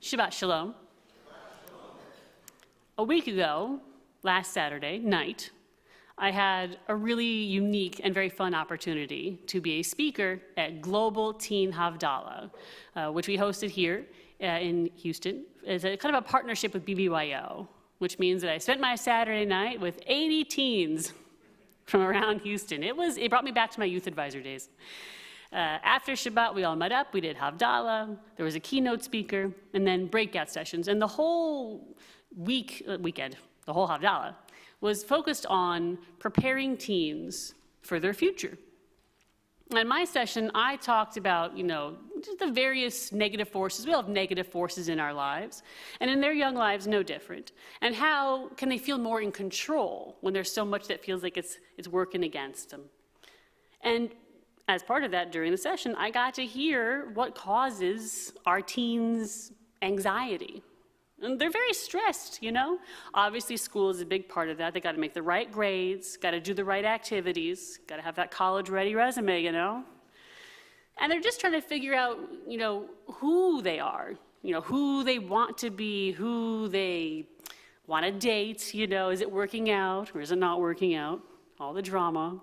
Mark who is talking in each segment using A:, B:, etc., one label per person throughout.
A: Shabbat Shalom. A week ago, last Saturday night, I had a really unique and very fun opportunity to be a speaker at Global Teen Havdalah, which we hosted here in Houston. It's a kind of a partnership with BBYO, which means that I spent my Saturday night with 80 teens from around Houston. It brought me back to my youth advisor days. After Shabbat, we all met up, we did Havdalah, there was a keynote speaker, and then breakout sessions. And the whole weekend, the whole Havdalah, was focused on preparing teens for their future. In my session, I talked about, just the various negative forces. We all have negative forces in our lives, and in their young lives, no different. And how can they feel more in control when there's so much that feels like it's working against them? And as part of that, during the session, I got to hear what causes our teens' anxiety. And they're very stressed, Obviously, school is a big part of that. They got to make the right grades, got to do the right activities, got to have that college-ready resume, And they're just trying to figure out, who they are, who they want to be, who they want to date, is it working out or is it not working out? All the drama.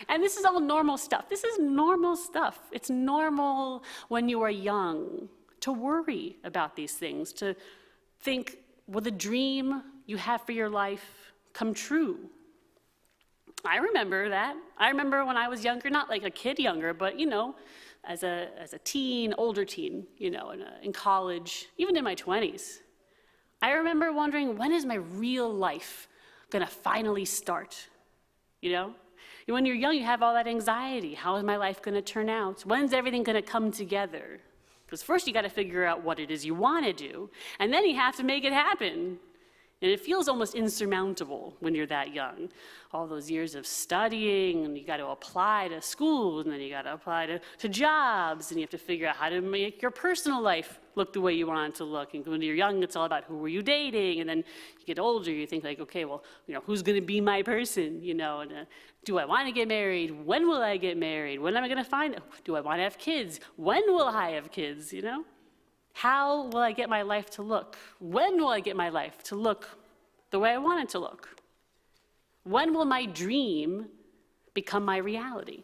A: And this is all normal stuff. This is normal stuff. It's normal when you are young to worry about these things, to think, will the dream you have for your life come true? I remember that. I remember when I was younger, not like a kid younger, but, as a teen, older teen, in college, even in my 20s. I remember wondering, when is my real life going to finally start? When you're young, you have all that anxiety. How is my life going to turn out? When's everything going to come together? Because first you got to figure out what it is you want to do, and then you have to make it happen. And it feels almost insurmountable when you're that young. All those years of studying, and you got to apply to schools, and then you got to apply to jobs, and you have to figure out how to make your personal life look the way you want it to look. And when you're young, it's all about who were you dating, and then you get older, you think like, okay, well, who's going to be my person, and do I want to get married? When will I get married? When am I going to find? Do I want to have kids? When will I have kids? How will I get my life to look? When will I get my life to look the way I want it to look? When will my dream become my reality?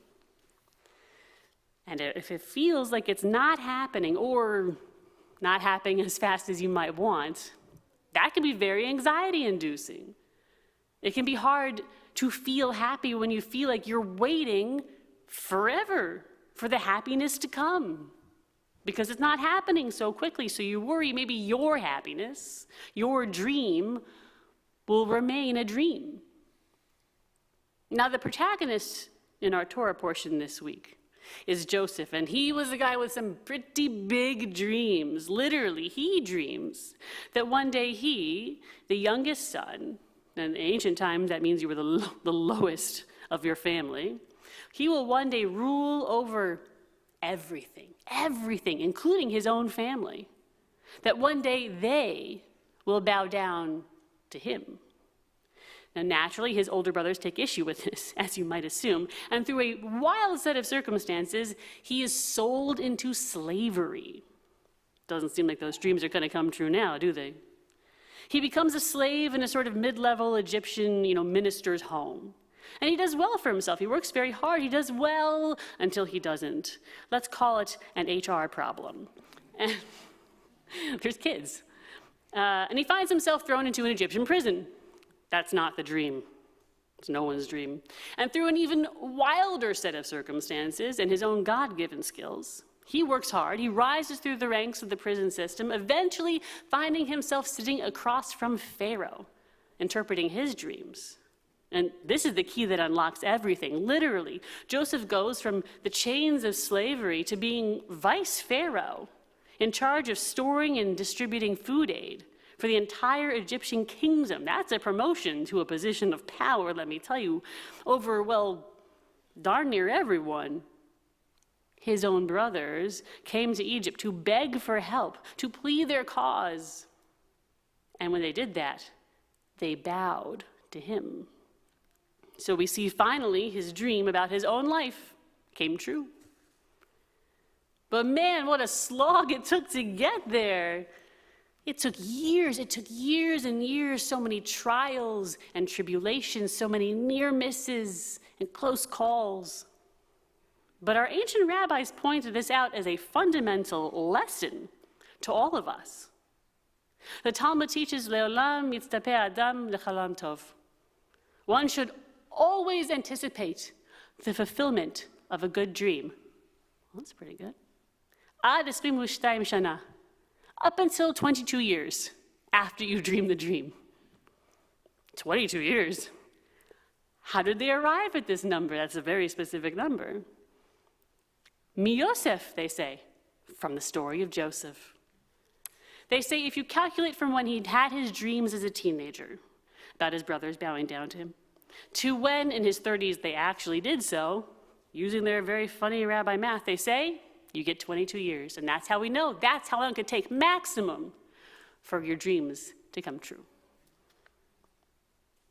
A: And if it feels like it's not happening or not happening as fast as you might want, that can be very anxiety-inducing. It can be hard to feel happy when you feel like you're waiting forever for the happiness to come, because it's not happening so quickly. So you worry maybe your happiness, your dream, will remain a dream. Now, the protagonist in our Torah portion this week is Joseph, and he was a guy with some pretty big dreams. Literally, he dreams that one day he, the youngest son, and in ancient times that means you were the lowest of your family, he will one day rule over everything, including his own family. That one day they will bow down to him. Now, naturally, his older brothers take issue with this, as you might assume, and through a wild set of circumstances, he is sold into slavery. Doesn't seem like those dreams are going to come true now, do they? He becomes a slave in a sort of mid-level Egyptian, minister's home. And he does well for himself. He works very hard. He does well until he doesn't. Let's call it an HR problem. And there's kids. And he finds himself thrown into an Egyptian prison. That's not the dream. It's no one's dream. And through an even wilder set of circumstances and his own God-given skills, he works hard. He rises through the ranks of the prison system, eventually finding himself sitting across from Pharaoh, interpreting his dreams. And this is the key that unlocks everything. Literally, Joseph goes from the chains of slavery to being vice pharaoh, in charge of storing and distributing food aid for the entire Egyptian kingdom. That's a promotion to a position of power, let me tell you, over, well, darn near everyone. His own brothers came to Egypt to beg for help, to plead their cause. And when they did that, they bowed to him. So we see finally his dream about his own life came true. But man, what a slog it took to get there. It took years and years, so many trials and tribulations, so many near misses and close calls. But our ancient rabbis pointed this out as a fundamental lesson to all of us. The Talmud teaches, Le'olam yitztapeh adam lechalam tov. One should always anticipate the fulfillment of a good dream. Well, that's pretty good. Ad 22 shana. Up until 22 years after you dream the dream. 22 years. How did they arrive at this number? That's a very specific number. Mi Yosef, they say, from the story of Joseph. They say if you calculate from when he'd had his dreams as a teenager, about his brothers bowing down to him, to when in his 30s they actually did so, using their very funny rabbi math, they say, you get 22 years. And that's how we know. That's how long it could take maximum for your dreams to come true.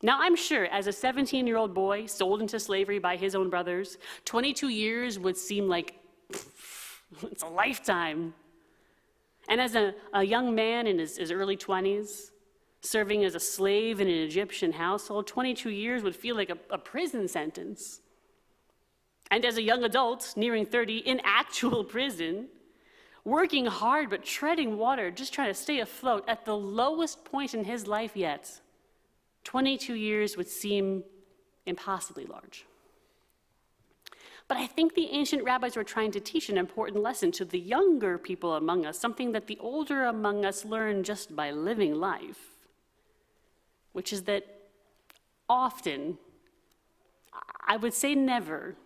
A: Now, I'm sure as a 17-year-old boy sold into slavery by his own brothers, 22 years would seem like it's a lifetime. And as a young man in his early 20s, serving as a slave in an Egyptian household, 22 years would feel like a prison sentence. And as a young adult, nearing 30, in actual prison, working hard but treading water, just trying to stay afloat at the lowest point in his life yet, 22 years would seem impossibly large. But I think the ancient rabbis were trying to teach an important lesson to the younger people among us, something that the older among us learn just by living life, which is that often, I would say never,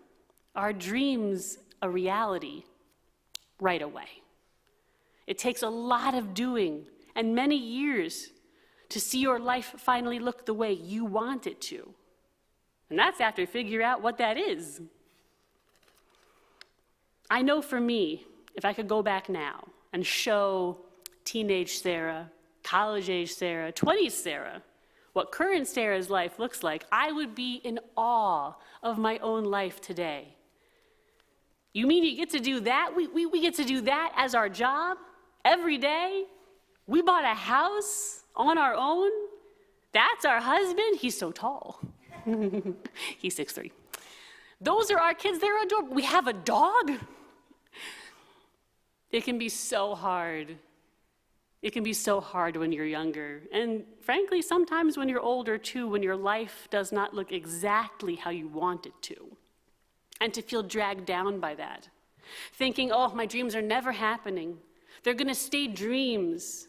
A: are dreams a reality right away. It takes a lot of doing and many years to see your life finally look the way you want it to. And that's after you figure out what that is. I know for me, if I could go back now and show teenage Sarah, college-age Sarah, 20s Sarah, what current Sarah's life looks like, I would be in awe of my own life today. You mean you get to do that? We get to do that as our job every day? We bought a house on our own? That's our husband? He's so tall. He's 6'3". Those are our kids. They're adorable. We have a dog. It can be so hard. It can be so hard when you're younger. And frankly, sometimes when you're older too, when your life does not look exactly how you want it to. And to feel dragged down by that. Thinking, oh, my dreams are never happening. They're going to stay dreams.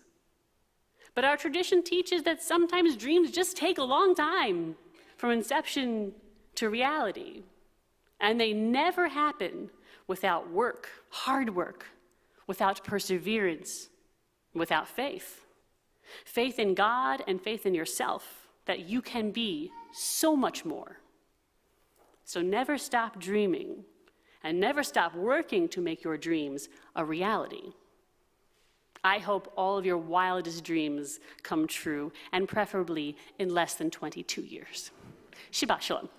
A: But our tradition teaches that sometimes dreams just take a long time from inception to reality. And they never happen without work, hard work, without perseverance, without faith. Faith in God and faith in yourself, that you can be so much more. So never stop dreaming, and never stop working to make your dreams a reality. I hope all of your wildest dreams come true, and preferably in less than 22 years. Shabbat Shalom.